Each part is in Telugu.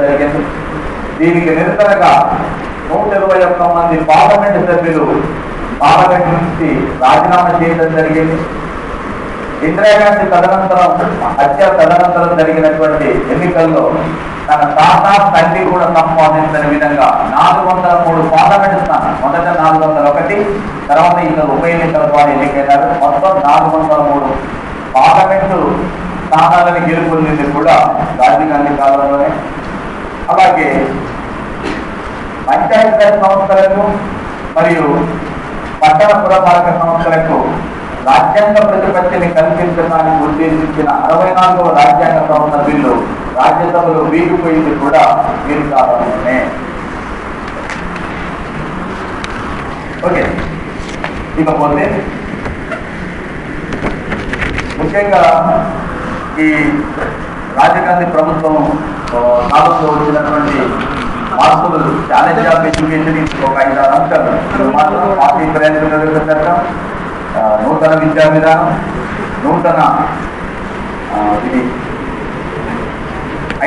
జరిగింది. దీనికి నిరసనగా 121 మంది పార్లమెంటు సభ్యులు పార్లమెంట్ నుంచి రాజీనామా చేయడం జరిగింది. ఇందిరాగాంధీ హత్య తదనంతరం జరిగినటువంటి ఎన్నికల్లో తన తాత తండ్రి కూడా సంపాదించిన విధంగా 403 పార్లమెంటు స్థానం, మొదట 401, తర్వాత ఇతర ఉప ఎన్నికల ద్వారా ఎన్నికైనారు. మొత్తం 403 పార్లమెంటు స్థానాలను గెలుపొందింది కూడా రాజీవ్ గాంధీ కాలంలోనే. అలాగే పంచాయతీరాజ్ సంస్థలకు మరియు పట్టణ పురపాలక సంస్థలకు రాజ్యాంగ ప్రతిపత్తిని కల్పించడానికి ఉద్దేశించిన 64వ రాజ్యాంగ సవరణ బిల్లు రాజ్యసభలో వీగిపోయింది కూడా వీరి కాలంలోనే. ఓకే, ఇకపోతే ముఖ్యంగా ఈ రాజీవ్ గాంధీ ప్రభుత్వం కాలంలో వచ్చినటువంటి మార్పులు ఛాలెంజ్ ఆఫ్ ఎడ్యుకేషన్ ఒక 5-6 అంశాలు మాత్రం పార్టీ ప్రయత్నం చట్టం, నూతన విద్యా విధానం, నూతన ఇది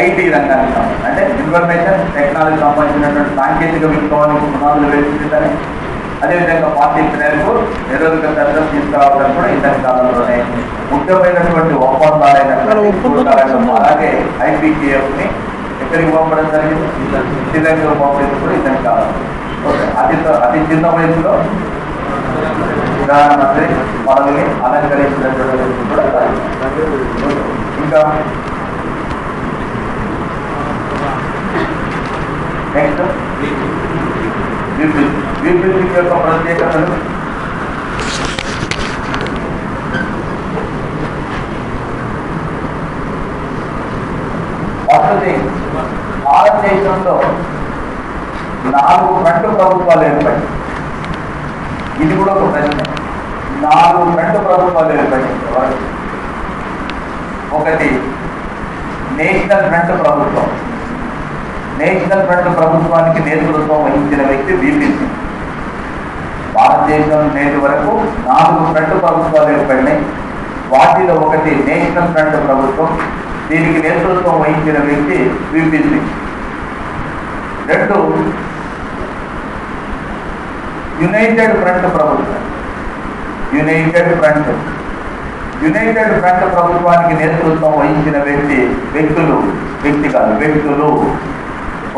ఐటీ రంగానికి సంబంధించి అంటే ఇన్ఫర్మేషన్ టెక్నాలజీ సంబంధించినటువంటి సాంకేతిక విప్లవానికి పునాదులు వేసిందని, అదేవిధంగా పార్టీ మేరకు నిరోధక చట్టం తీసుకురావడం కూడా ఇతని కాలంలోనే. ముఖ్యమైనటువంటి ఒప్పందాలైనటువంటి అలాగే ఐపీకేఎఫ్ని ఎక్కడికి పంపడం జరిగింది, శ్రీలంకలో పంపడం కూడా ఇతని కాలంలో. ఓకే, అతి చిన్న వయసులో ప్రధానమంత్రి పదవిని అలంకరించినటువంటి కూడా. ఇంకా నెక్స్ట్ బీపీసీ యొక్క ప్రత్యేకతలు. వసతి భారతదేశంలో 4 ఫ్రంట్ ప్రభుత్వాలు ఏర్పడి, ఇది కూడా ఒక ప్రశ్న. 4 ఫ్రంట్ ప్రభుత్వాలు ఏర్పడి, ఒకటి నేషనల్ ఫ్రంట్ ప్రభుత్వం. నేషనల్ ఫ్రంట్ ప్రభుత్వానికి నేతృత్వం వహించిన వ్యక్తి బీపీసీ. భారతదేశం నేటి వరకు 4 ఫ్రంట్ ప్రభుత్వాలు ఏర్పడినాయి. వాటిలో ఒకటి నేషనల్ ఫ్రంట్ ప్రభుత్వం, దీనికి నేతృత్వం వహించిన వ్యక్తి బీపీసీ. 2 యునైటెడ్ ఫ్రంట్ ప్రభుత్వం. యునైటెడ్ ఫ్రంట్ ప్రభుత్వానికి నేతృత్వం వహించిన వ్యక్తులు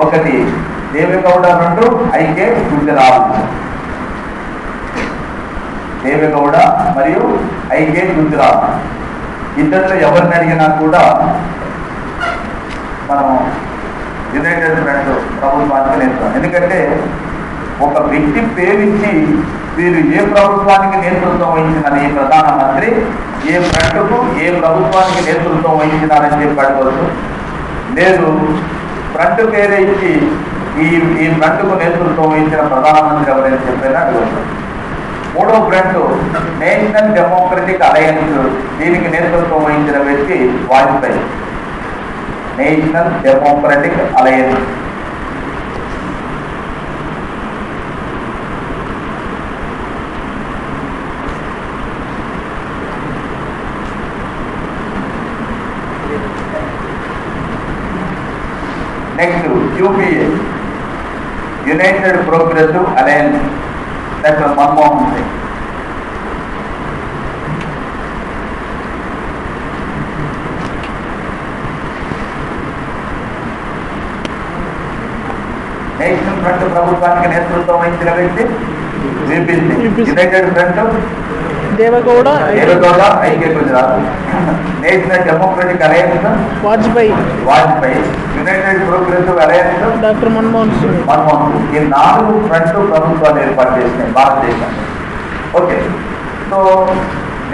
ఒకటి దేవేగౌడ, 2 ఐకే గుజరాల్. దేవేగౌడ మరియు ఐకే గుజరాల్ ఇద్దరిలో ఎవరిని అడిగినా కూడా మనం యునైటెడ్ ఫ్రంట్ ప్రభుత్వానికి నేతృత్వం. ఎందుకంటే ఒక వ్యక్తి పేరిచ్చి వీరు ఏ ప్రభుత్వానికి నేతృత్వం వహించినారు, ఏ ప్రధానమంత్రి ఏ ఫ్రంట్కు ఏ ప్రభుత్వానికి నేతృత్వం వహించినారని చెప్పి అడగవచ్చు. లేదు, ఫ్రంట్ పేరే ఇచ్చి ఈ ఫ్రంట్కు నేతృత్వం వహించిన ప్రధానమంత్రి ఎవరైనా చెప్పేనా అడగవచ్చు. 3వ ఫ్రంట్ నేషనల్ డెమోక్రటిక్ అలయన్స్, దీనికి నేతృత్వం వహించిన వ్యక్తి Vajpayee. National democratic alliance. Next UPA, united progressive alliance, doctor Manmohan Singh. National front ప్రభుత్వానికి నేతృత్వం వహించిన వ్యక్తి బీపీసీ. United front Deve Gowda, I K Gujral. National democratic alliance Vajpayee. United progressive alliance doctor Manmohan Singh. ఈ 4 ఫ్రంట్ ప్రభుత్వాలు ఏర్పాటు చేసినాయి భారతదేశాన్ని. ఓకే, సో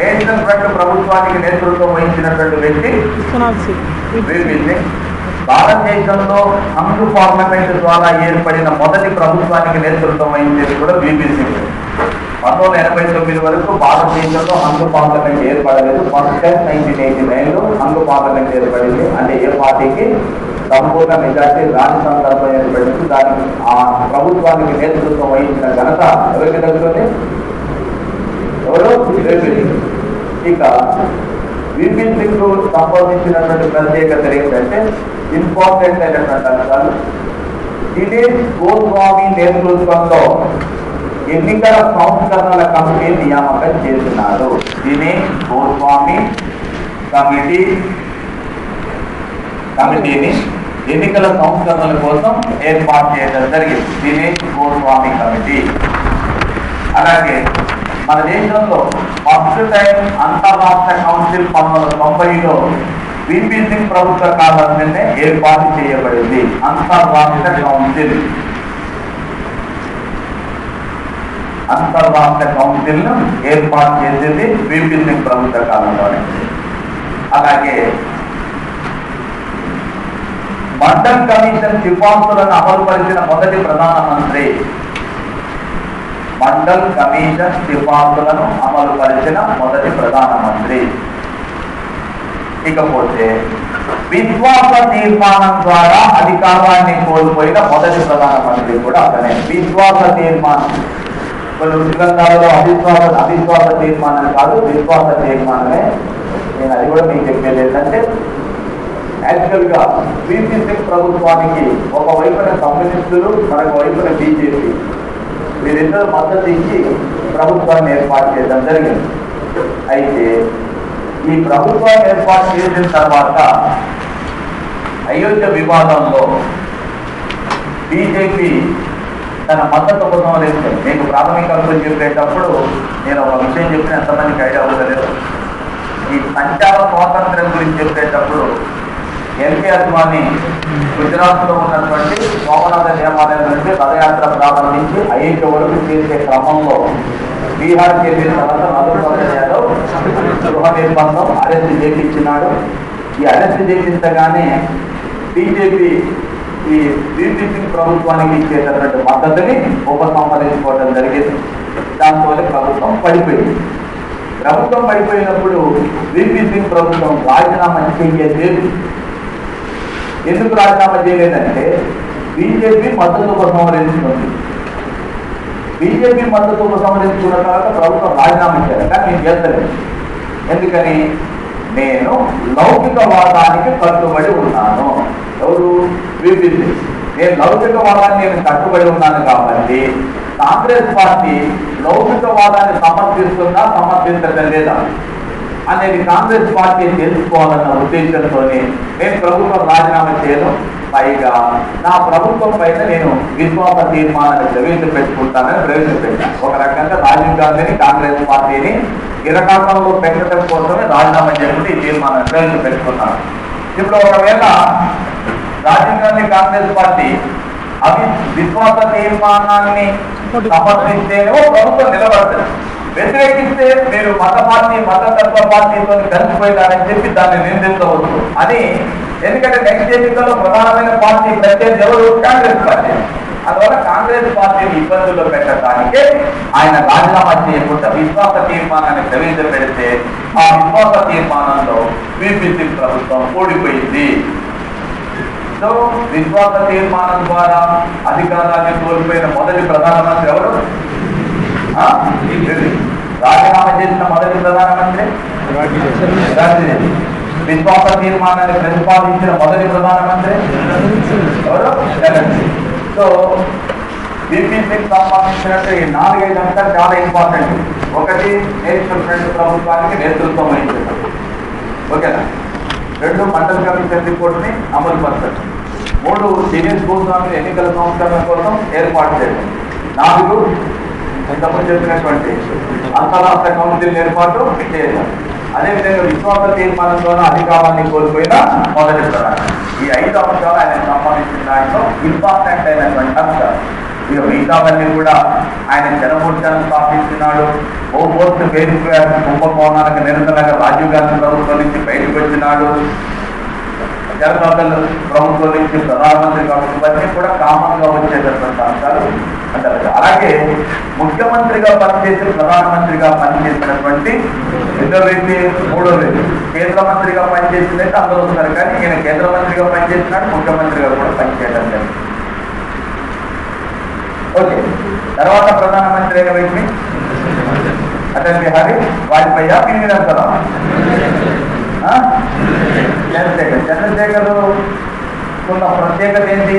నేషనల్ ఫ్రంట్ ప్రభుత్వానికి నేతృత్వం వహించినటువంటి వ్యక్తి బీపీసీ. భారతదేశంలో హంగు పార్లమెంట్ ద్వారా ఏర్పడిన మొదటి ప్రభుత్వానికి నేతృత్వం వహించేది కూడా బీపీసీ. 1989 వరకు భారతదేశంలో హంగు పార్లమెంట్ ఏర్పడలేదు. ఫస్ట్ టైం 1989లో హంగు పార్లమెంట్ ఏర్పడింది. అంటే ఏ పార్టీకి సంపూర్ణ మెజార్టీ రాని సందర్భం ఏర్పడింది. దానికి ఆ ప్రభుత్వానికి నేతృత్వం వహించిన ఘనత ఎవరికి దక్కుతుంది? ఎవరు? ఇక బీపీసీకు సంబంధించినటువంటి ప్రత్యేకత ఏంటంటే ఇంపార్టెంట్ అయినటువంటి అంశాలు. దినేష్ గోస్వామి నేతృత్వంలో ఎన్నికల సంస్కరణల కమిటీ నియామకం చేస్తున్నారు. దినేష్ గోస్వామి కమిటీని ఎన్నికల సంస్కరణల కోసం ఏర్పాటు చేయడం జరిగింది. దినేష్ గోస్వామి కమిటీ. అలాగే మన దేశంలో ఫస్ట్ టైం అంతర్రాష్ట్ర కౌన్సిల్ 1990లో విపి సింగ్ ప్రభుత్వ కాలంలోనే ఏర్పాటు చేయబడింది. అంతర్రాష్ట్ర కౌన్సిల్ ను ఏర్పాటు చేసింది విపి సింగ్ ప్రభుత్వ కాలంలోనే. అలాగే మండల్ కమిషన్ సిఫార్సులను అమలుపరిచిన మొదటి ప్రధానమంత్రి. మండల్ కమిషన్ సిఫార్సులను అమలుపరిచిన మొదటి ప్రధానమంత్రి. ఇకపోతే విశ్వాస తీర్మానం ద్వారా అధికారాన్ని కోల్పోయిన మొదటి ప్రధానమంత్రి కూడా అతనే. విశ్వాస తీర్మానం కొన్ని గ్రంథాలలో అవిశ్వాస తీర్మానం కాదు, విశ్వాస తీర్మానమే. నేను అది కూడా మీకు చెప్పేది ఏంటంటే, యాక్చువల్ గా విపి సింగ్ ప్రభుత్వానికి ఒకవైపున కమ్యూనిస్టులు, మరొక వైపున బీజేపీ, వీరిద్దరు మద్దతు ఇచ్చి ప్రభుత్వాన్ని ఏర్పాటు చేయడం జరిగింది. అయితే ఈ ప్రభుత్వాన్ని ఏర్పాటు చేసిన తర్వాత అయోధ్య వివాదంలో బీజేపీ తన మద్దతు ఉపసంహరించింది. మీకు ప్రాథమిక అంశం చెప్పేటప్పుడు నేను ఒక విషయం చెప్పిన ఎంతమందికి ఐడియా అవ్వలేదు. ఈ సంచార స్వాతంత్ర్యం గురించి చెప్పేటప్పుడు ఎల్కే అద్వానీ గుజరాత్లో ఉన్నటువంటి సోమనాథ దేవాలయం నుండి రథయాత్ర ప్రారంభించి అయోధ్య వరకు చేసే క్రమంలో బీహార్ చేసిన తర్వాత మధుసూదన్ యాదవ్ గృహ నిర్బంధం అరెస్ట్ చేయించినాడు. ఈ అరెస్ట్ చేయించగానే బీజేపీ ఈ విపి సింగ్ ప్రభుత్వానికి ఇచ్చేటటువంటి మద్దతుని ఉపసంహరించుకోవడం జరిగింది. దాంతో ప్రభుత్వం పడిపోయింది. ప్రభుత్వం పడిపోయినప్పుడు విపి సింగ్ ప్రభుత్వం రాజీనామా చేయలేదు. ఎందుకు రాజీనామా చేయలేదంటే బీజేపీ మద్దతు ఉపసంహరించుకుంది. బీజేపీ మద్దతు ఉపసంహరించుకున్న తర్వాత ప్రభుత్వం రాజీనామా చేయాలి, కానీ నేను చేస్తలేదు. ఎందుకని? నేను లౌకికవాదానికి కట్టుబడి ఉన్నాను. ఎవరు? విపి సింగ్. నేను లౌకికవాదాన్ని కట్టుబడి ఉన్నాను కాబట్టి కాంగ్రెస్ పార్టీ లౌకికవాదాన్ని సమర్థిస్తుందా సమర్థించడం లేదా అనేది కాంగ్రెస్ పార్టీ తెలుసుకోవాలన్న ఉద్దేశంతో నేను ప్రభుత్వం రాజీనామా చేయను. పైగా నా ప్రభుత్వం పైన నేను విశ్వాస తీర్మానాన్ని ప్రవేశపెట్టాను. ఒక రకంగా రాజీవ్ గాంధీని, కాంగ్రెస్ పార్టీని ఇరకాటంలో పెట్టడం కోసమే రాజీనామా చేయకుండా ఈ తీర్మానాన్ని ప్రవేశపెట్టుకున్నాను. ఇప్పుడు ఒకవేళ రాజీవ్ గాంధీ కాంగ్రెస్ పార్టీ విశ్వాస తీర్మానాన్ని సమర్థిస్తేనేమో ప్రభుత్వం నిలబడుతుంది. వ్యతిరేకిస్తే మీరు మతతత్వ పార్టీతో కలిసిపోయినారని చెప్పి దాన్ని నిందించవచ్చు అని. ఎందుకంటే నెక్స్ట్ ఎన్నికల్లో ప్రధానమైన పార్టీ ప్రత్యర్థి ఎవరు? కాంగ్రెస్ పార్టీ. అందువల్ల కాంగ్రెస్ పార్టీని ఇబ్బందుల్లో పెట్టడానికే ఆయన రాజీనామా చేయకుండా విశ్వాస తీర్మానాన్ని ప్రవేశపెడితే ఆ విశ్వాస తీర్మానంలో విపి సింగ్ ప్రభుత్వం ఓడిపోయింది. సో విశ్వాస తీర్మానం ద్వారా అధికారాన్ని కోల్పోయిన మొదటి ప్రధానమంత్రి ఎవరు? రాజీనామా చేసిన మొదటి ప్రధానమంత్రి రాజీవ్. విశ్వాస తీర్మానాన్ని ప్రతిపాదించిన మొదటి ప్రధానమంత్రి ఎవరు? సో విపి సింగ్ సంబంధించినట్టు ఈ 4-5 అంశాలు చాలా ఇంపార్టెంట్. ఒకటి, నేషనల్ ఫ్రంట్ ప్రభుత్వానికి నేతృత్వం వహించడం. ఓకేనా? 2, మండల్ కమిషన్ రిపోర్ట్ని అమలు పరచడం. 3, దినేష్ గోస్వామి ఎన్నికల సంస్కరణ కోసం ఏర్పాటు చేయడం. 4, ఇంతకుముందు చెప్పినటువంటి అంతర్రాష్ట్ర కౌన్సిల్ ఏర్పాటు చేయడం. అదేవిధంగా విశ్వాస తీర్మానం ద్వారా అధికారాన్ని కోల్పోయిన మొదటి ప్రధాని. ఈ 5 అంశాలు ఆయన సంబంధించిన దాంట్లో ఇంపార్టెంట్ అయినటువంటి అంశాలు. ఇక మిగతావన్నీ కూడా ఆయన జనమోర్చాను స్థాపించినాడు. ఓ పోస్ట్ ఫేస్బుక్ కుంభకోణాలకు నిరంతరంగా రాజీవ్ గాంధీ ప్రభుత్వం నుంచి బయటకు వచ్చినాడు. జనతాదళ ప్రభుత్వం నుంచి ప్రధానమంత్రి కాబట్టి ఇవన్నీ కూడా కామన్ గా వచ్చేటటువంటి అంశాలు అంటారు. అలాగే ముఖ్యమంత్రిగా పనిచేసి ప్రధానమంత్రిగా పనిచేసినటువంటి 2వ వ్యక్తి, 3వ వ్యక్తి కేంద్ర మంత్రిగా పనిచేసినట్టు అందరూ వస్తారు. కానీ ఈయన కేంద్ర మంత్రిగా పనిచేసినాడు, ముఖ్యమంత్రిగా కూడా పనిచేయడం జరిగింది. ఓకే. తర్వాత ప్రధానమంత్రి అయిన వ్యక్తి అటల్ బిహారీ వాజ్పేయి, పివి నరసింహరావు, చంద్రశేఖర్ ఉన్న ప్రత్యేకత ఏంటి?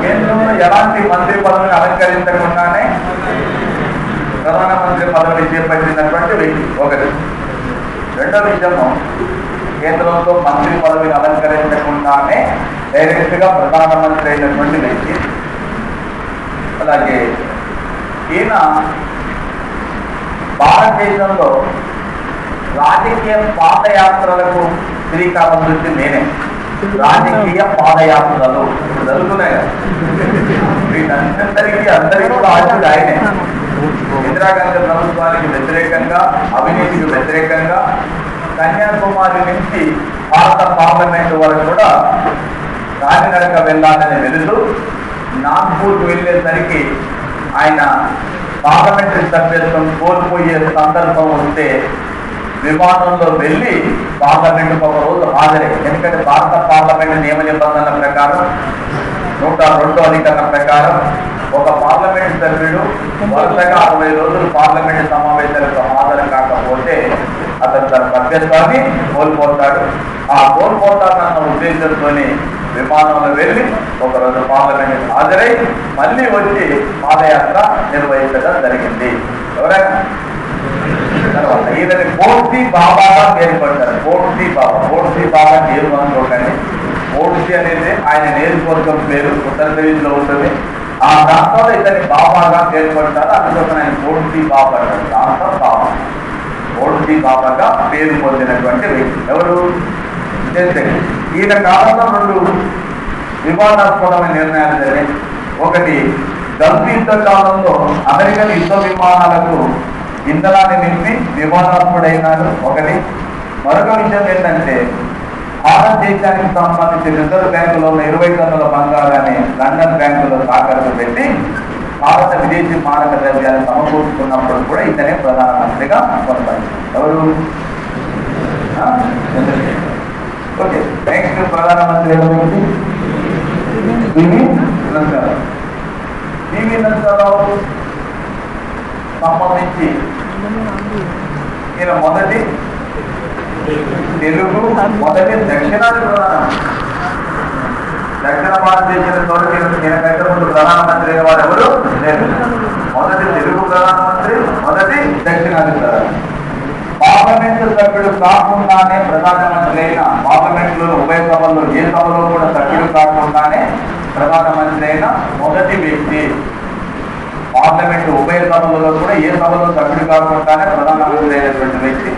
కేంద్రంలో ఎలాంటి మంత్రి పదవిని అలంకరించకుండానే ప్రధానమంత్రి పదవిని చేపట్టినటువంటి వ్యక్తి ఒకటి. రెండో విషయము, కేంద్రంలో మంత్రి పదవిని అలంకరించకుండానే డైరెక్ట్ గా ప్రధానమంత్రి అయినటువంటి వ్యక్తి. అలాగే ఈయన భారతదేశంలో రాజకీయ పాదయాత్రలకు శ్రీకారం చుట్టి నేనే. రాజకీయ పాదయాత్రలు జరుగుతున్నాయి కదా, వీటందరికీ కూడా ఆశుడు ఆయనే. ఇందిరాగాంధీ ప్రభుత్వానికి వ్యతిరేకంగా, అవినీతికి వ్యతిరేకంగా కన్యాకుమారి నుంచి భారత పార్లమెంటు వరకు కూడా కాలినడక వెళ్ళాలని వెళుతూ నాగ్పూర్కు వెళ్ళేసరికి ఆయన పార్లమెంటరీ సభ్యత్వం కోల్పోయే సందర్భం వస్తే విమానంలో వెళ్ళి పార్లమెంటుకు ఒక రోజు హాజరై, ఎందుకంటే భారత పార్లమెంటు నియమ నిబంధనల ప్రకారం 102 అధికరణ ప్రకారం ఒక పార్లమెంటు సభ్యుడు వరుసగా 60 రోజులు పార్లమెంటు సమావేశాలకు హాజరు కాకపోతే అతను తన సభ్యత్వాన్ని కోల్పోతాడు. ఆ కోల్పోతానన్న ఉద్దేశంతోనే విమానంలో వెళ్ళి ఒకరోజు పార్లమెంట్ హాజరై మళ్ళీ వచ్చి పాదయాత్ర నిర్వహించడం జరిగింది. ఎవరైనా తర్వాత ఈయనని కోర్సీ బాబాగా పేర్కొంటారు. కోర్సీ బాబా పేరు అనుకోకండి. కోర్సీ అనేది ఆయన నియోజకవర్గం పేరు, ఉత్తరప్రదేశ్లో ఉంటుంది. ఆ దాంతో ఇతన్ని బాబాగా పేర్కొంటారు. అందుకోసం ఆయన కోర్సీ బాబా అంటారు. దాంతో బాబా కోర్సీ బాబాగా పేరు పొందినటువంటి వ్యక్తి ఎవరు? ఈయన కాలంలో 2 వివాదాస్పదమైన నిర్ణయాలు జరిగాయి. ఒకటి, గల్ఫ్ యుద్ధ కాలంలో అమెరికన్ యుద్ధ విమానాలకు ఇంధనాన్ని నింపి వివాదాస్పదైనాడు ఒకటి. మరొక విషయం ఏంటంటే, భారతదేశానికి సంబంధించి రిజర్వ్ బ్యాంకులో ఉన్న 20 టన్నుల బంగారాన్ని లండన్ బ్యాంకులో తాకట్టు పెట్టి భారత విదేశీ మారక ద్రవ్యాలు సమకూర్చుకున్నప్పుడు కూడా ఇతనే ప్రధానమంత్రిగా కొనసాగించారు. ఎవరు? ఓకే, నెక్స్ట్ ప్రధానమంత్రి ఎవరు? పివి నరసింహారావు సంబంధించి ఈయన మొదటి తెలుగు, మొదటి దక్షిణాది ప్రధానమంత్రి. దక్షిణ భారతదేశంతో ఈయనకంటే ముందు ప్రధానమంత్రి వారు ఎవరు లేరు. మొదటి తెలుగు ప్రధానమంత్రి, మొదటి దక్షిణాది ప్రధానమంత్రి. పార్లమెంటు సభ్యుడు కాకుండానే ప్రధానమంత్రి అయిన, పార్లమెంట్లో ఉభయ సభల్లో ఏ సభలో కూడా సభ్యుడు కాకుండానే ప్రధానమంత్రి అయిన మొదటి వ్యక్తి. పార్లమెంటు ఉభయ సభలలో కూడా ఏ సభలో సభ్యుడు కాకుండానే ప్రధానమంత్రి అయినటువంటి వ్యక్తి.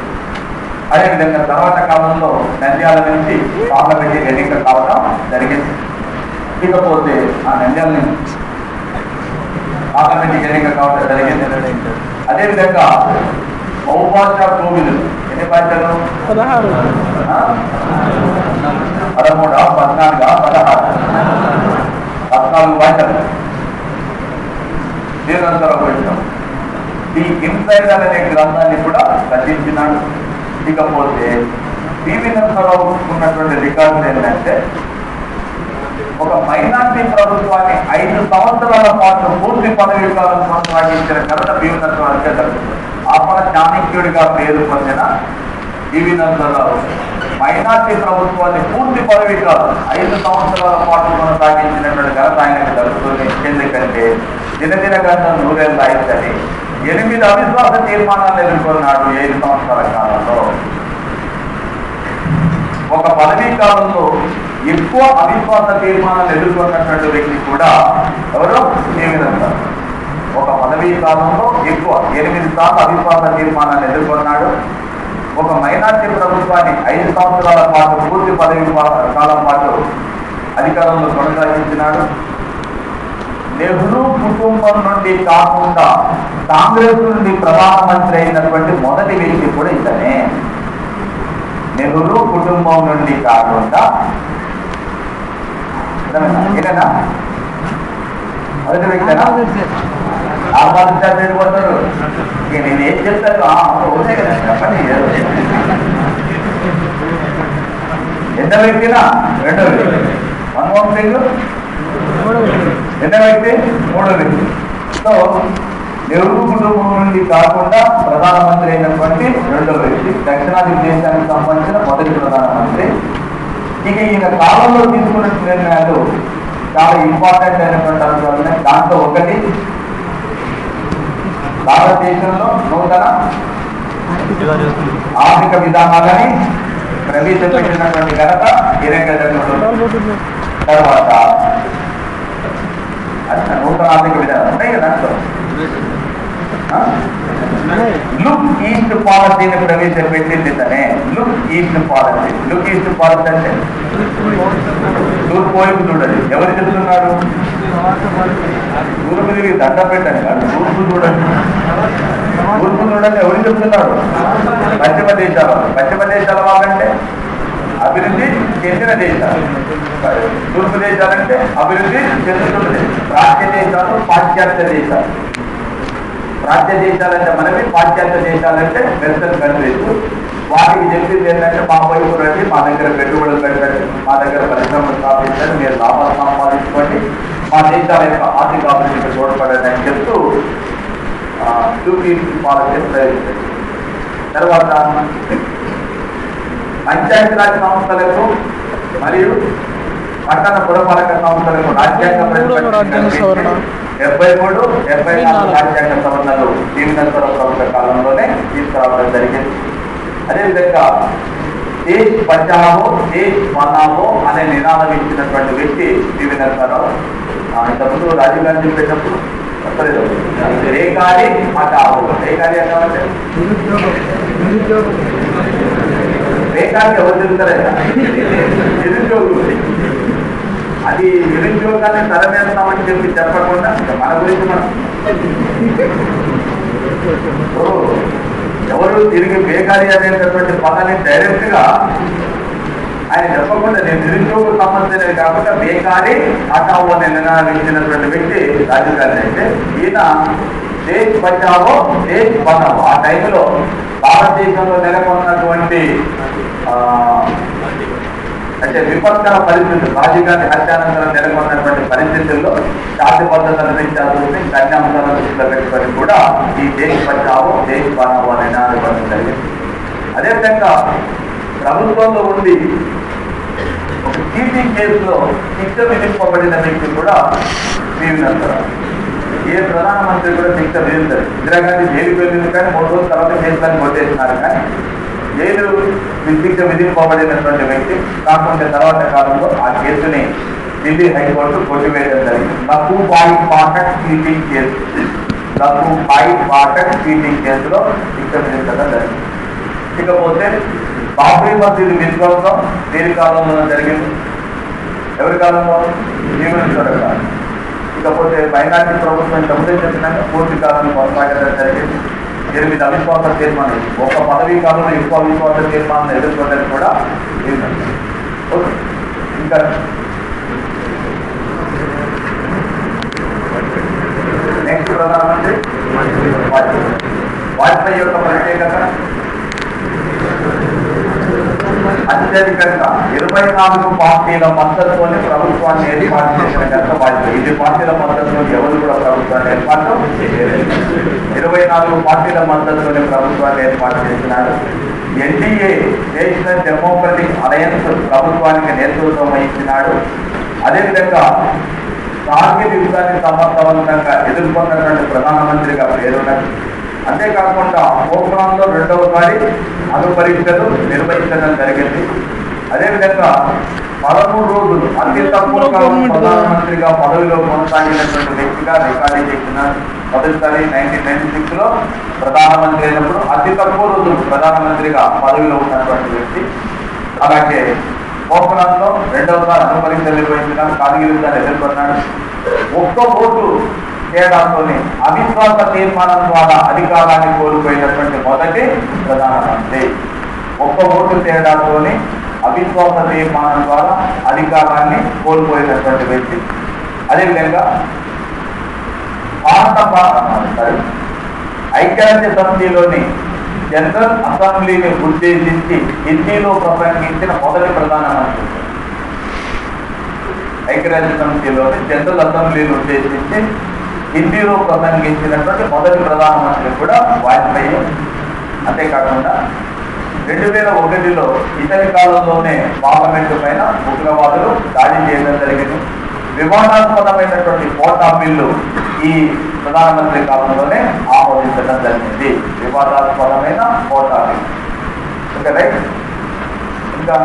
అదేవిధంగా తర్వాత కాలంలో నంద్యాల నుంచి పార్లమెంటు ఎన్నిక కావడం జరిగింది. ఇకపోతే ఆ నంద్యాల నుంచి పార్లమెంటు ఎన్నిక కావడం జరిగింది. అదేవిధంగా బహుభాషా కోవిలు ఎన్ని భాషలు? 16, 13, 14, 14 భాషలు నిరంతరం పెట్టాం. ఈ ఇన్సైడర్ అనే గ్రంథాన్ని కూడా రచించినాడు. ఇకపోతే పివి నరసింహారావు ఉన్నటువంటి రికార్డు ఏంటంటే, ఒక మైనార్టీ ప్రభుత్వాన్ని 5 సంవత్సరాల పాటు పూర్తి పదవీ కాలం కొనసాగించిన ఘనత పివి నరసింహారావుకే దక్కుతుంది. ఆపణ చాణక్యుడిగా పేరు పొందిన పివి నరసింహారావు మైనార్టీ ప్రభుత్వాన్ని పూర్తి పదవీ కాలం 5 సంవత్సరాల పాటు కొనసాగించినటువంటి ఘనత ఆయనకు దక్కుతుంది. ఎందుకంటే దినదిన గంటం 100 ఏళ్ళు అయిందని 8 అవిశ్వాస తీర్మానాలు ఎదుర్కొన్నాడు 5 సంవత్సరాల కాలంలో. ఒక పదవీ కాలంలో ఎక్కువ అవిశ్వాస తీర్మానాలు ఎదుర్కొన్నటువంటి వ్యక్తి కూడా ఎవరో పివి నరసింహారావు. ఒక పదవీ కాలంలో ఎక్కువ 8 సార్లు అవిశ్వాస తీర్మానాలు ఎదుర్కొన్నాడు. ఒక మైనార్టీ ప్రభుత్వాన్ని 5 సంవత్సరాల పాటు పూర్తి పదవీ కాలం పాటు అధికారంలో కొనసాగించినాడు. నెహ్రూ కుటుంబం నుండి కాకుండా కాంగ్రెస్ నుండి ప్రధానమంత్రి అయినటువంటి మొదటి వ్యక్తి కూడా ఇతనే. నెహ్రూ కుటుంబం నుండి కాకుండా ఏదైనా మొదటి వ్యక్తినా ఆపాదించారు. నేను ఏం చెప్తాను ఓకే కదా, చెప్పండి. ఎంత వ్యక్తినా? రెండో వ్యక్తి. మన్మోహన్ సింగ్ ఎన్నో వ్యక్తి? మూడో వ్యక్తి. సో నెహ్రూ కుటుంబం నుండి కాకుండా ప్రధానమంత్రి అయినటువంటి రెండవ వ్యక్తి, దక్షిణాది దేశానికి సంబంధించిన మొదటి ప్రధానమంత్రి. ఇక ఈయన కాలంలో తీసుకున్న నిర్ణయాలు చాలా ఇంపార్టెంట్ అయినటువంటి అంశాలు ఉన్నాయి. దాంట్లో ఒకటి, భారతదేశంలో నూతన ఆర్థిక విధానాలని ప్రవేశపెట్టినటువంటి ఘనత ఈయనకి. తర్వాత నూతన ఆర్థిక విధానం ఉంటాయి కదా, లుక్ ఈస్ట్ పాలసీని ప్రవేశపెట్టింది తనే. Look east policy. Look east policy అంటే తూర్పు వైపు చూడండి. ఎవరు చెప్తున్నారు? తూర్పు తిరిగి దండ పెట్టండి కాదు, తూర్పు చూడండి. తూర్పు చూడండి ఎవరు చెప్తున్నారు? పశ్చిమ దేశాలు. పశ్చిమ దేశాల వాళ్ళంటే అభివృద్ధి చెందిన దేశాలు. తూర్పు దేశాలంటే అభివృద్ధి చెందుతున్నది. ప్రాచ్య దేశాలు, పాశ్చాత్య దేశాలు. ప్రాచ్య దేశాలంటే మనవి, పాశ్చాత్య దేశాలంటే వెస్టర్న్ కంట్రీస్. వాటికి చెప్పింది ఏంటంటే మా వైపు రండి, మా దగ్గర పెట్టుబడులు పెట్టండి, మా దగ్గర పరిశ్రమలు స్థాపించండి, మీరు లాభాలు సంపాదించుకోండి, మా దేశాల యొక్క ఆర్థిక అభివృద్ధికి తోడ్పడండి అని చెప్తూ పాలసీ ప్రయోగించారు. తర్వాత పంచాయతీరాజ్ సంస్థలకు మరియు పట్టణ పురపాలక సంస్థలకు రాజ్యాంగ 73, 74 రాజ్యాంగ సవరణలు జీవనేశ్వర ప్రభుత్వ కాలంలోనే తీసుకురావడం జరిగింది. అదేవిధంగా దేశ్ బచావో దేశ్ బనావో అనే నినాదం ఇచ్చినటువంటి వ్యక్తి జీవనేశ్వరరావు. ఇంతకుముందు రాజీవ్ గాంధీ చెప్పేటప్పుడు రేకాలి హటావో. రేకాలి అంటే రేకాలి ఎవరు చెప్తారా? నిరుద్యోగులు. అది నిరుద్యోగాన్ని తరమేస్తామని చెప్పి చెప్పకుండా మన గురించి మనం ఎవరు తిరిగి బేకారీ అనేటటువంటి పదాన్ని డైరెక్ట్ గా ఆయన చెప్పకుండా నేను నిరుద్యోగ సమస్యనే కాకుండా బేకారీ హటావో అనే నినాదించినటువంటి వ్యక్తి రాజీవ్ గాంధీ. అయితే ఈయన దేశ్ బచావో దేశ్ బనావో ఆ టైంలో భారతదేశంలో నెలకొన్నటువంటి అంటే విపత్కర పరిస్థితులు, రాజీవ్ గాంధీ హత్యానంతరం నెలకొన్నటువంటి పరిస్థితుల్లో శాంతి భద్రతలు పెంచాల్సి కన్యాంశాలను దృష్టిలో పెట్టుకొని కూడా ఈ దేశ్ బచావో దేశ్ బనావో అనే నినాదం జరిగింది. అదేవిధంగా ప్రభుత్వంలో ఉండి ఒక చీటింగ్ కేసులో శిక్ష విధింపబడిన వ్యక్తి కూడా జీవనేశ్వరరావు. ఏ ప్రధానమంత్రి కూడా శిక్ష విధించారు. ఇందిరాగాంధీ జైలుకి వెళ్ళింది కానీ 3 రోజుల తర్వాత కేసులను కొట్టేసినారు. కానీ జైలు శిక్ష విధింపబడినటువంటి వ్యక్తి కాకుండా తర్వాత కాలంలో ఆ కేసుని ఢిల్లీ హైకోర్టు కొట్టివేయడం జరిగింది. Lakhubhai Pathak cheating case. Lakhubhai Pathak cheating కేసులో శిక్ష విధించడం జరిగింది. ఇకపోతే బాబ్రీ మసీదు విధ్వంసం దేని కాలంలో జరిగింది? ఎవరి కాలంలో? జీవనేశ్వరరావు కాలం. ఇకపోతే మైనార్టీ ప్రభుత్వం ఇంతకుముందే చెప్పినాక పూర్తి కాలంలో కొనసాగడం జరిగింది. 8 అవిశ్వాస తీర్మానం, ఒక పదవీ కాలంలో ఎక్కువ అవిశ్వాస తీర్మానం ఎదుర్కొన్నది కూడా ఓకే. ఇంకా నెక్స్ట్ ప్రధానమంత్రి వాజ్పేయి యొక్క ప్రత్యేకత అత్యధికంగా 24 పార్టీల మద్దతుతోనే ప్రభుత్వాన్ని ఏర్పాటు చేసిన ఘనత వాజ్పేయి. ఇది పార్టీల మద్దతుతో ఎవరు కూడా ప్రభుత్వాన్ని ఏర్పాటు చేయలేదు. 24 పార్టీల మద్దతుతోనే ప్రభుత్వాన్ని ఏర్పాటు చేసినాడు. ఎన్డీఏ నేషనల్ డెమోక్రటిక్ అలయన్స్ ప్రభుత్వానికి నేతృత్వం వహించినాడు. అదేవిధంగా కార్గిల్ యుద్ధాన్ని సమర్థవంతంగా ఎదుర్కొన్నటువంటి ప్రధానమంత్రిగా పేరున్నది. అంతేకాకుండా పోఖ్రాన్లో 2వసారి అణు పరీక్షలు నిర్వహించడం జరిగింది. అదేవిధంగా 13 రోజులు అతి తక్కువ కాలం ప్రధానమంత్రిగా పదవిలో కొనసాగినటువంటి వ్యక్తిగా రికార్డు చేసిన మొదటిసారి 1996లో ప్రధానమంత్రి అయినప్పుడు అతి తక్కువ రోజులు ప్రధానమంత్రిగా పదవిలో ఉన్నటువంటి వ్యక్తి. అలాగే పోఖ్రాన్లో 2వసారి అణు పరీక్షలు నిర్వహించిన కార్గిల్ యుద్ధాన్ని ఎదుర్కొన్నాడు. ఒక్క ఓటు తేడాతోనే అవిశ్వాస తీర్మానం ద్వారా అధికారాన్ని కోల్పోయినటువంటి మొదటి ప్రధానమంత్రి. ఒక్క ఓటు తేడాతోనే అవిశ్వాస తీర్మానం ద్వారా అధికారాన్ని కోల్పోయినటువంటి వ్యక్తి. అదేవిధంగా ఐక్యరాజ్య సమితిలోని జనరల్ అసెంబ్లీని ఉద్దేశించి హిందీలో ప్రసంగించిన మొదటి ప్రధానమంత్రి. ఐక్యరాజ్య సమితిలోని జనరల్ అసెంబ్లీని ఉద్దేశించి హిందీలో ప్రసంగించినటువంటి మొదటి ప్రధానమంత్రి కూడా వాజ్పేయి. అంతేకాకుండా 2001లో ఇతని కాలంలోనే పార్లమెంటు పైన ఉగ్రవాదులు దాడి చేయడం జరిగింది. వివాదాస్పదమైనటువంటి కోటా బిల్లు ఈ ప్రధానమంత్రి కాలంలోనే ఆమోదించడం జరిగింది. వివాదాస్పదమైన కోటా బిల్లు. Okay right. ఇంకా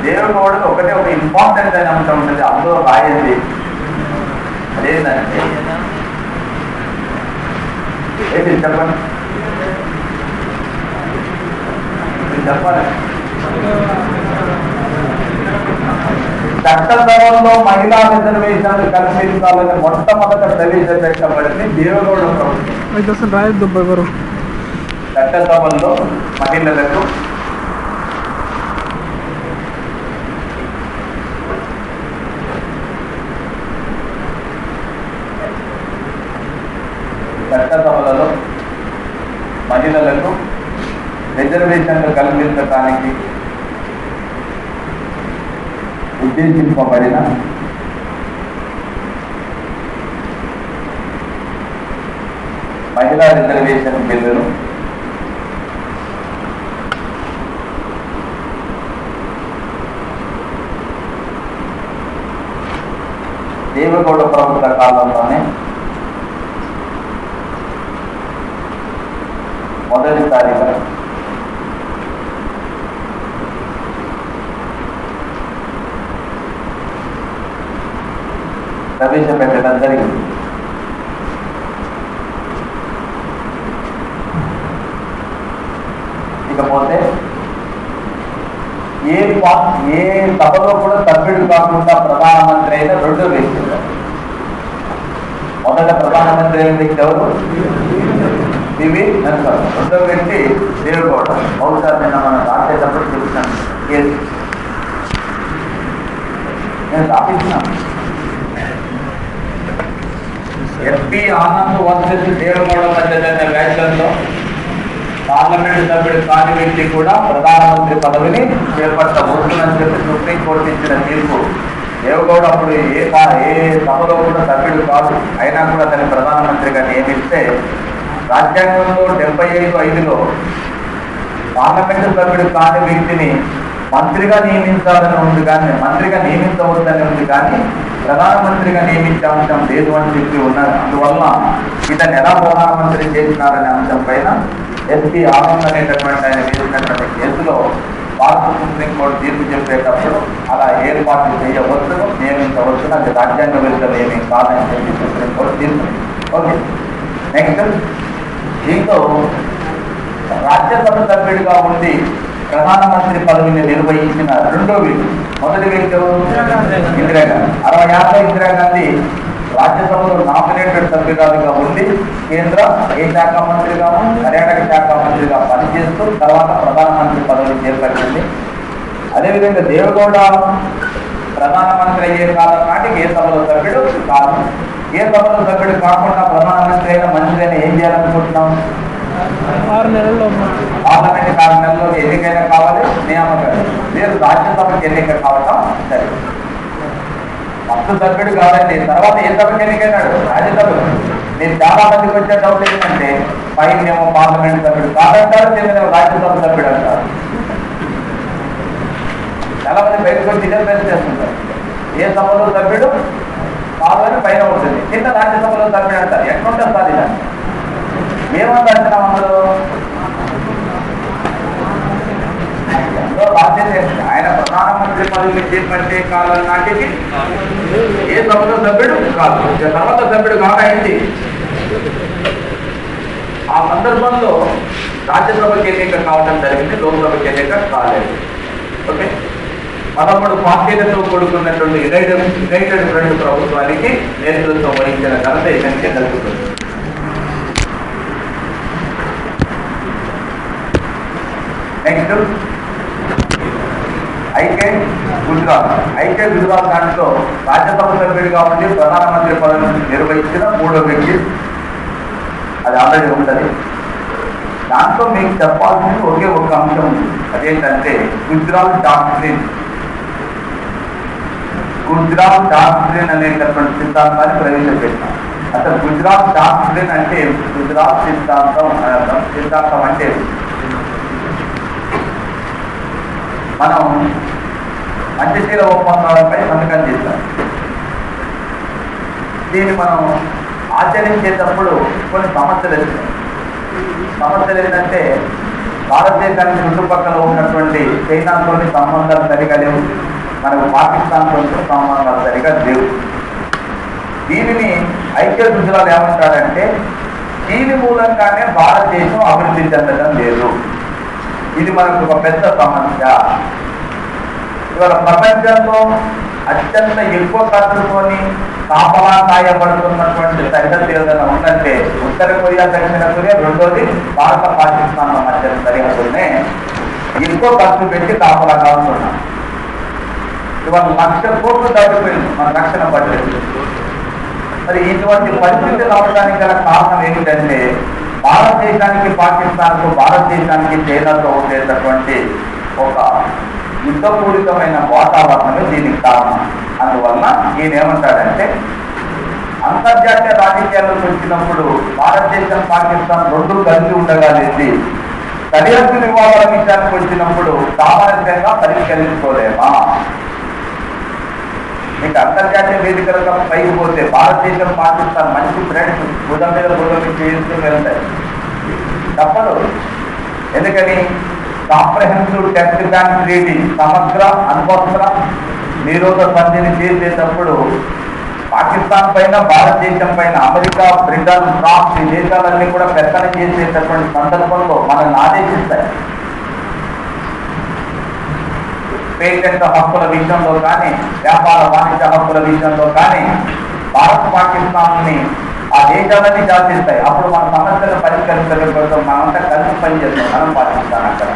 దేవగౌడకు ఒకటే ఒక ఇంపార్టెంట్ అయిన అంశం ఉంటుంది, అందులో రాయింది. అదేంటంటే ఏంటి చెప్పండి చెప్పాలి. చట్టసభల్లో మహిళా రిజర్వేషన్లు కల్పించాలని మొట్టమొదట ప్రవేశపెట్టబడింది దేవగౌడ ప్రభుత్వం. చట్టసభల్లో మహిళలకు చట్టసభలలో మహిళలకు రిజర్వేషన్లు కల్పించడానికి ఉద్దేశింపబడిన మహిళా రిజర్వేషన్ బిల్లును దేవగౌడ ప్రభుత్వ కాలంలోనే మొదటిసారిగా ప్రవేశపెట్టడం జరిగింది. ఇకపోతే ఏ సభలో కూడా సభ్యుడు కాకుండా ప్రధానమంత్రి అయిన రెండో వ్యక్తి. మొదట ప్రధానమంత్రి అయిన వ్యక్తి ఎవరు? పివి నరసింహరావు. రెండో వ్యక్తి దేవగౌడ. బహుశా నిన్న మనం రాసేటప్పుడు చెప్తాను కేసు నేను రాపిస్తున్నాను. ఎస్పీ ఆనంద్ వర్సెస్ దేవగౌడ మధ్య జరిగిన వ్యాఖ్యలతో పార్లమెంటు సభ్యుడు కాని వ్యక్తి కూడా ప్రధానమంత్రి పదవిని చేపట్టబోతుందని చెప్పి సుప్రీంకోర్టు ఇచ్చిన తీర్పు. దేవగౌడ అప్పుడు ఏ సభలో కూడా సభ్యుడు కాదు, అయినా కూడా తన ప్రధానమంత్రిగా నియమిస్తే రాజ్యాంగంలో 75(5)లో పార్లమెంటు సభ్యుడు కాని వ్యక్తిని మంత్రిగా నియమించాలని ఉంది, కానీ మంత్రిగా నియమించవద్దని ఉంది, కానీ ప్రధానమంత్రిగా నియమించే అంశం లేదు అని చెప్పి ఉన్నారు. అందువల్ల ఇతను ఎలా ప్రధానమంత్రి చేసినారనే అంశం పైన ఎస్పీ ఆనంద్ అనేటటువంటి ఆయన వేసినటువంటి కేసులో భారత సుప్రీంకోర్టు తీర్పు చెప్పేటప్పుడు అలా ఏర్పాటు చేయవచ్చును, నియమించవచ్చును, అది రాజ్యాంగ విరుద్ధం ఏమీ కాదని చెప్పి సుప్రీంకోర్టు తీర్పు. ఓకే, నెక్స్ట్ దీంతో రాజ్యసభ సభ్యుడిగా ఉండి ప్రధానమంత్రి పదవిని నిర్వహించిన రెండో వ్యక్తి. మొదటి వ్యక్తి ఇందిరాగాంధీ. 60 ఏళ్ల ఇందిరాగాంధీ రాజ్యసభలో నామినేటెడ్ సభ్యురాలుగా ఉండి కేంద్ర ఏ శాఖ మంత్రిగాను పర్యాటక శాఖ మంత్రిగా పనిచేస్తూ తర్వాత ప్రధానమంత్రి పదవిని చేపట్టింది. అదేవిధంగా దేవగౌడ ప్రధానమంత్రి అయ్యే కాలం నాటికి ఏ సభలో సభ్యుడు కాదు. ఏ సభలో సభ్యుడు కాకుండా ప్రధానమంత్రి అయినా మంత్రి అయినా ఏం చేయాలనుకుంటున్నాం? 6 నెలల్లో పార్లమెంట్ 6 నెలల్లో ఎన్నికైనా కావాలి, నియామకాలు. లేదు రాజ్యసభకి ఎన్నిక కావటం సరే, ఫస్ట్ సభ్యుడు కాదండి. తర్వాత ఏ సభకి ఎన్నికైనాడు? రాజ్యసభకు. నేను చాలా మందికి వచ్చే డౌట్ ఏంటంటే పైనేమో పార్లమెంట్ సభ్యుడు కాదంటారు, చెందిన రాజ్యసభ సభ్యుడు అంటారు. చాలా మంది బయటకు వచ్చి ఇదే ప్రశ్న చేస్తుంటారు. ఏ సభలో సభ్యుడు కాదని పైన ఉంటుంది, కింద రాజ్యసభలో సభ్యుడు అంటారు. ఎట్లుంటుంది సార్ ఇలా? ఏమంటున్నాం అందులో? బాధ్యత ఆయన ప్రధానమంత్రి పదవిని చేపట్టే కాలం నాటికి ఏ సభలో సభ్యుడు కాదు, తర్వాత సభ్యుడు కానైంది. ఆ సందర్భంలో రాజ్యసభకి ఎన్నిక కావడం జరిగింది, లోక్సభకి ఎన్నిక కాలేదు. ఓకే, 13 పార్టీలతో కూడుకున్నటువంటి యునైటెడ్ ఫ్రంట్ ప్రభుత్వానికి నేతృత్వం వహించిన ఘనత ఇతనికి దక్కుతుంది. నెక్స్ట్ ఐకే గుజరాత్ దాంట్లో రాజ్యసభ సభ్యుడిగా ఉండి ప్రధానమంత్రి పదవిని నిర్వహించిన 3వ వ్యక్తి. అది ఆల్రెడీ ఉంటుంది. దాంట్లో మీకు చెప్పాల్సింది ఒకే ఒక అంశం ఉంది. అదేంటంటే గుజరాత్ డాక్ట్రిన్. గుజరాత్ డాక్ట్రిన్ అనేటటువంటి సిద్ధాంతాన్ని ప్రవేశపెట్టాం. అసలు గుజరాత్ డాక్ట్రిన్ అంటే గుజరాత్ సిద్ధాంతం అంటే మనం పంచశీల ఒప్పందాలపై సంతకం చేస్తాం. దీన్ని మనం ఆచరించేటప్పుడు కొన్ని సమస్యలు వస్తాయి. సమస్యలు ఏంటంటే భారతదేశానికి చుట్టుపక్కల ఉన్నటువంటి చైనాతో సంబంధాలు సరిగా లేవు, మనకు పాకిస్తాన్తో సంబంధాలు సరిగా లేవు. దీనిని ఐక్య గుజరాత్ ఏమంటాడంటే దీని మూలంగానే భారతదేశం అభివృద్ధి చెందడం లేదు. ఇది మనకు ఒక పెద్ద సమస్య. ఇవాళ ప్రపంచంలో అత్యంత ఎక్కువ ఖర్చుతోని కాపలా కాయబడుతున్నటువంటి సరిహద్దు ఏదైనా ఉందంటే ఉత్తర కొరియా, దక్షిణ కొరియా, రెండోది భారత పాకిస్తాన్ల మధ్య సరిహద్దునే ఎక్కువ ఖర్చు పెట్టి కాపలా కాస్తున్నాం. ఇవాళ 1,00,000 కోట్లు దాటిపోయింది మన రక్షణ బడ్జెట్. మరి ఇటువంటి పరిస్థితి రావడానికి గల కారణం ఏమిటంటే భారతదేశానికి పాకిస్తాన్కు, భారతదేశానికి చైనాతో ఉండేటటువంటి ఒక యుద్ధపూరితమైన వాతావరణమే దీనికి కారణం. అందువలన ఈయన ఏమంటాడంటే అంతర్జాతీయ రాజకీయాలకు వచ్చినప్పుడు భారతదేశం, పాకిస్తాన్ రెండు కలిసి ఉండగలిగింది. సరిహద్దు వివాదాల విషయానికి వచ్చినప్పుడు సామరస్యంగా పరిష్కరించుకోలేమా? మీకు అంతర్జాతీయ వేదికలుగా పైకి పోతే భారతదేశం, పాకిస్తాన్ మంచి ఫ్రెండ్స్ భుజం మీద భుజం చేసుకుని వెళ్తాయి. తప్పదు. ఎందుకని కాంప్రహెన్సివ్ టెస్ట్ బ్యాన్ ట్రీటీ, సమగ్ర అణ్వస్త్ర నిరోధ సంధిని చేసేటప్పుడు పాకిస్తాన్ పైన, భారతదేశం పైన అమెరికా, బ్రిటన్, ఫ్రాన్స్ ఈ దేశాలన్నీ కూడా పెత్తన చేసేటటువంటి సందర్భంలో మనల్ని ఆదేశిస్తాయి. పేటెంట్ హక్కుల విషయంలో కానీ, వ్యాపార వాణిజ్య హక్కుల విషయంలో కానీ భారత్, పాకిస్తాన్ని ఆ దేశాలన్నీ శాసిస్తాయి. అప్పుడు మన సమస్యలు పరిష్కరించడం కోసం మనంతా కలిసి పనిచేస్తాం, మనం పాకిస్తాన్ అక్కడ.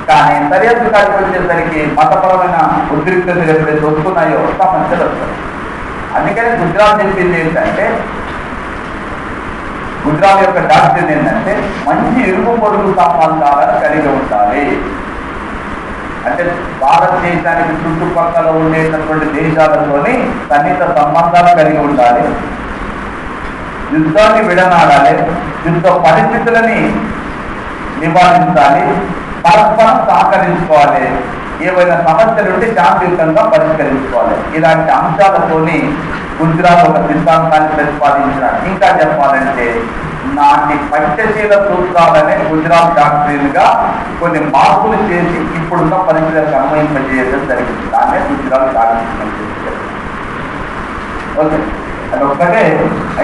కానీ సరిహద్దు కాడికి వచ్చేసరికి మతపరమైన ఉద్రిక్తతలు ఎప్పుడైతే వస్తున్నాయో సమస్యలు వస్తాయి. అందుకని గుజరాత్ చెప్పింది ఏంటంటే, గుజరాత్ యొక్క డాక్టర్ ఏంటంటే మంచి ఇరుగు పొరుగు సంబంధాలను కలిగి ఉండాలి. అంటే భారతదేశానికి చుట్టుపక్కల ఉండేటటువంటి దేశాలతోని సన్నిహిత సంబంధాలు కలిగి ఉండాలి, యుద్ధాన్ని విడనాడాలి, యుద్ధ పరిస్థితులని నివారించాలి, పరస్పరం సహకరించుకోవాలి, ఏవైనా సమస్యలుంటే శాంతియుతంగా పరిష్కరించుకోవాలి. ఇలాంటి అంశాలతోని గుజరాత్ ఒక సిద్ధాంతాన్ని ప్రతిపాదించినాడు. ఇంకా చెప్పాలంటే నాటి పంచశీల సూత్రాలనే గుజరాత్ డాక్ట్రిన్ గా కొన్ని మార్పులు చేసి ఇప్పుడున్న పరిస్థితులకు అన్వయింపజేయడం జరిగింది. దాన్నే గుజరాత్ డాక్ట్రిన్. ఓకే, అది ఒక్కటే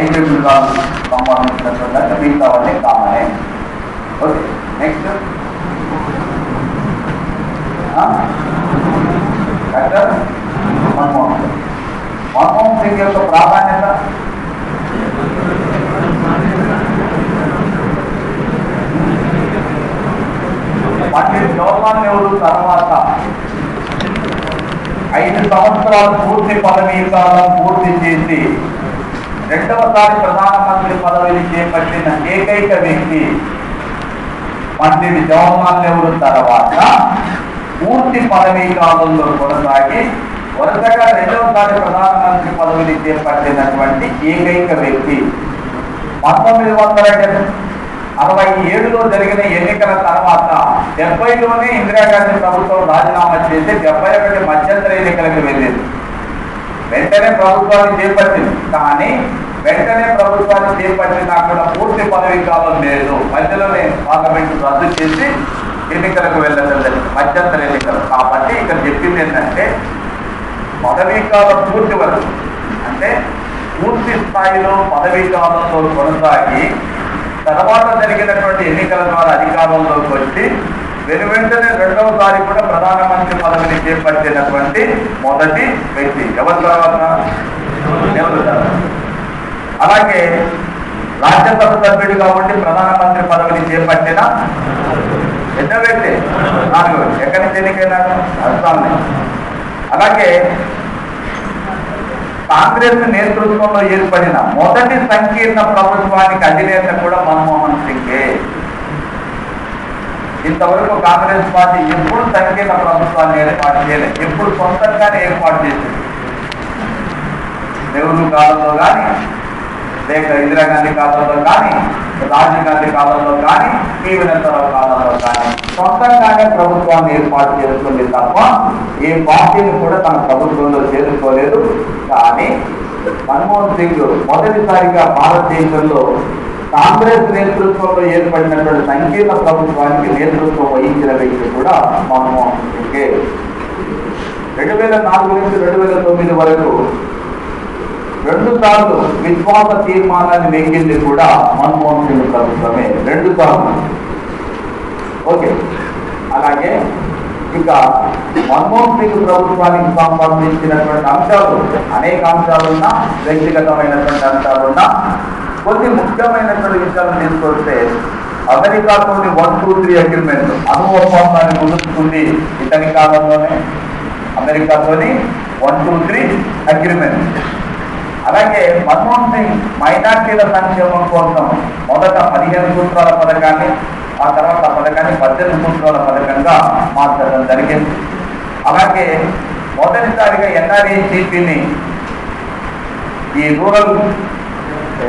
ఐక్య గుజరాత్ సంబంధించినటువంటి మిగతావన్నీ కామనే. Okay, next doctor Manmohan Singh యొక్క ప్రాధాన్యత పండిట్ జవహర్లాల్ నెహ్రూ తర్వాత 5 సంవత్సరాలు పూర్తి పదవీ కాలం పూర్తి చేసి రెండవసారి ప్రధానమంత్రి పదవిని చేపట్టిన ఏకైక వ్యక్తి పండిట్ జవహర్లాల్ నెహ్రూ తర్వాత పూర్తి పదవీ కాలంలో కొనసాగి వరుసగా రెండవసారి ప్రధానమంత్రి పదవిని చేపట్టినటువంటి ఏకైక వ్యక్తి. 1967లో జరిగిన ఎన్నికల తర్వాత 70లోనే ఇందిరాగాంధీ ప్రభుత్వం రాజీనామా చేసి 71 మధ్యంతర ఎన్నికలకు వెళ్ళింది. వెంటనే ప్రభుత్వాన్ని చేపట్టింది. కానీ వెంటనే ప్రభుత్వాన్ని చేపట్టినా కూడా పూర్తి పదవీ కాలం లేదు. మధ్యలోనే పార్లమెంటు రద్దు చేసి ఎన్నికలకు వెళ్ళడం జరిగింది, మధ్యంతర ఎన్నికలు. కాబట్టి ఇక్కడ చెప్పింది ఏంటంటే పదవీ కాలం పూర్తి వరకు, అంటే పూర్తి స్థాయిలో పదవీ కాలంలో కొనసాగి తర్వాత జరిగినటువంటి ఎన్నికల ద్వారా అధికారంలోకి వచ్చి వెంటనే రెండవసారి కూడా ప్రధానమంత్రి పదవిని చేపట్టినటువంటి మొదటి వ్యక్తి. ఎవరి తర్వాత? నెహ్రూ తర్వాత. అలాగే రాజ్యసభ సభ్యుడిగా ఉండి ప్రధానమంత్రి పదవిని చేపట్టిన పెద్ద వ్యక్తి 4 ఎక్కడి నుంచి ఎన్నికైనాడు? అస్సాం నుంచి. అలాగే కాంగ్రెస్ నేతృత్వంలో ఏర్పడిన మొదటి సంకీర్ణ ప్రభుత్వానికి అధినేత కూడా మన్మోహన్ సింగే. ఇంతవరకు కాంగ్రెస్ పార్టీ ఎప్పుడు సంకీర్ణ ప్రభుత్వాన్ని ఏర్పాటు చేయలేదు, ఎప్పుడు సొంతంగానే ఏర్పాటు చేసింది. నెహ్రూ కాలంలో కానీ, లేక ఇందిరాగాంధీ కాలంలో కానీ, రాజీవ్ గాంధీ కాలంలో కానీ, పివి నరసింహారావు కాలంలో కానీ సొంతంగానే ప్రభుత్వాన్ని ఏర్పాటు చేసుకుంది తప్ప ఏ పార్టీని కూడా తన ప్రభుత్వంలో చేరుకోలేదు. కానీ మన్మోహన్ సింగ్ మొదటిసారిగా భారతదేశంలో కాంగ్రెస్ నేతృత్వంలో ఏర్పడినటువంటి సంకీర్ణ ప్రభుత్వానికి నేతృత్వం వహించిన వ్యక్తి కూడా మన్మోహన్ సింగే. 2004 నుంచి 2009 వరకు 2 సార్లు విశ్వాస తీర్మానాన్ని నెగ్గింది కూడా మన్మోహన్ సింగ్ ప్రభుత్వమే, 2 సార్లు. ఓకే, అలాగే ఇక మన్మోహన్ సింగ్ ప్రభుత్వానికి సంబంధించినటువంటి అంశాలు అనేక అంశాలున్నా, వ్యక్తిగతమైనటువంటి అంశాలున్నా, కొన్ని ముఖ్యమైనటువంటి విషయాలు తీసుకొస్తే అమెరికాతోని 123 అగ్రిమెంట్ అణు ఒప్పందాన్ని కుదుర్చుకుంది ఇతని కాలంలోనే. అమెరికాతోని 123 అగ్రిమెంట్. అలాగే మన్మోహన్ సింగ్ మైనార్టీల సంక్షేమం కోసం మొదట 15 సూత్రాల పథకాన్ని, ఆ తర్వాత ఆ పథకాన్ని 18 సూత్రాల పథకంగా మార్చడం జరిగింది. అలాగే మొదటిసారిగా ఎన్ఆర్ఈజీపీని ఈ రూరల్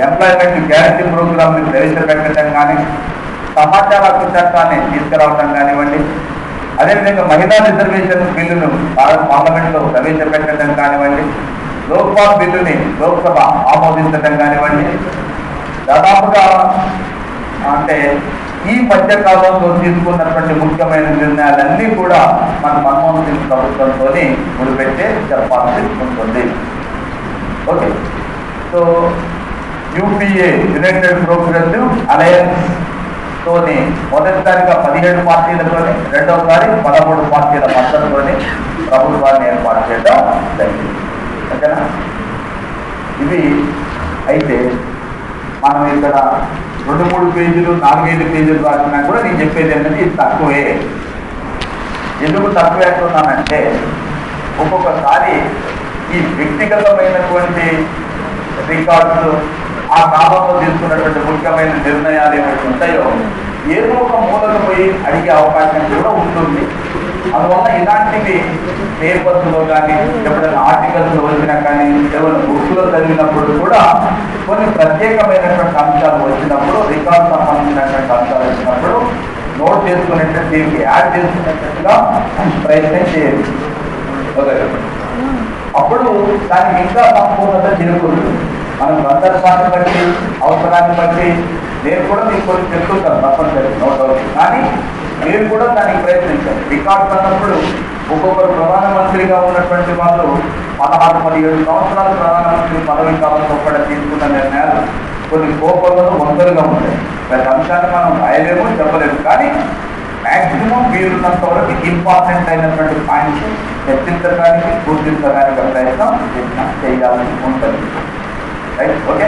ఎంప్లాయ్మెంట్ గ్యారంటీ ప్రోగ్రామ్ని ప్రవేశపెట్టడం కానీ, సమాచార హక్కు చట్టాన్ని తీసుకురావడం కానివ్వండి, అదేవిధంగా మహిళా రిజర్వేషన్ బిల్లును పార్లమెంట్లో ప్రవేశపెట్టడం కానివ్వండి, లోక్పాల్ బిల్లుని లోక్సభ ఆమోదించడం కానివ్వండి, దాదాపుగా అంటే ఈ మధ్యకాలంలో తీసుకున్నటువంటి ముఖ్యమైన నిర్ణయాలన్నీ కూడా మన మన్మోహన్ సింగ్ ప్రభుత్వంతో ముడిపెట్టే చెప్పాల్సి ఉంటుంది. Okay, so UPA united progressive alliance తోని మొదటిసారిగా 17 పార్టీలతోని, రెండవసారి 13 పార్టీల మద్దతుతోని ప్రభుత్వాన్ని ఏర్పాటు చేయడం జరిగింది. ఓకేనా? ఇవి అయితే మనం ఇక్కడ 2-3 పేజీలు 4-5 పేజీలు రాసినా కూడా నేను చెప్పేది ఏంటంటే ఇది తక్కువే. ఎందుకు తక్కువ అంటున్నానంటే ఒక్కొక్కసారి ఈ వ్యక్తిగతమైనటువంటి రికార్డ్స్, ఆ కాలంలో తీసుకున్నటువంటి ముఖ్యమైన నిర్ణయాలు ఏమైతే ఉంటాయో ఏదో ఒక మూలకు పోయి అడిగే అవకాశం కూడా ఉంటుంది. అందువల్ల ఇలాంటివి పేపర్స్లో కానీ, ఎప్పుడైనా ఆర్టికల్స్లో వచ్చినా కానీ, ఏమైనా బుక్స్లో చదివినప్పుడు కూడా కొన్ని ప్రత్యేకమైనటువంటి అంశాలు వచ్చినప్పుడు, రికార్డ్ సంబంధించినటువంటి అంశాలు వచ్చినప్పుడు నోట్ చేసుకునేటట్టు, దీనికి యాడ్ చేసుకునేటట్టుగా ప్రయత్నం చేయాలి. ఓకే, అప్పుడు దానికి ఇంకా సంపూర్ణత చేరుకుంటుంది. మనం సందర్భాన్ని బట్టి, అవసరాన్ని బట్టి నేను కూడా మీకు కొన్ని చెప్తుంటాను తప్పనిసరి, నోట్ అవుతుంది. కానీ మీరు కూడా దానికి ప్రయత్నించాలి. రికార్డ్స్ అన్నప్పుడు ఒక్కొక్కరు ప్రధానమంత్రిగా ఉన్నటువంటి వాళ్ళు 16-17 సంవత్సరాలు ప్రధానమంత్రి పదవి కాలంలో కూడా తీసుకున్న నిర్ణయాలు కొన్ని కోపంలో వందలుగా ఉంటాయి. ప్రతి అంశాన్ని మనం రాయలేము, చెప్పలేము. కానీ మ్యాక్సిమం వీరున్నంత వరకు ఇంపార్టెంట్ అయినటువంటి పాయింట్స్ చర్చించడానికి, గుర్తించడానికి ప్రయత్నం చేయాల్సి ఉంటుంది. రైట్? ఓకే.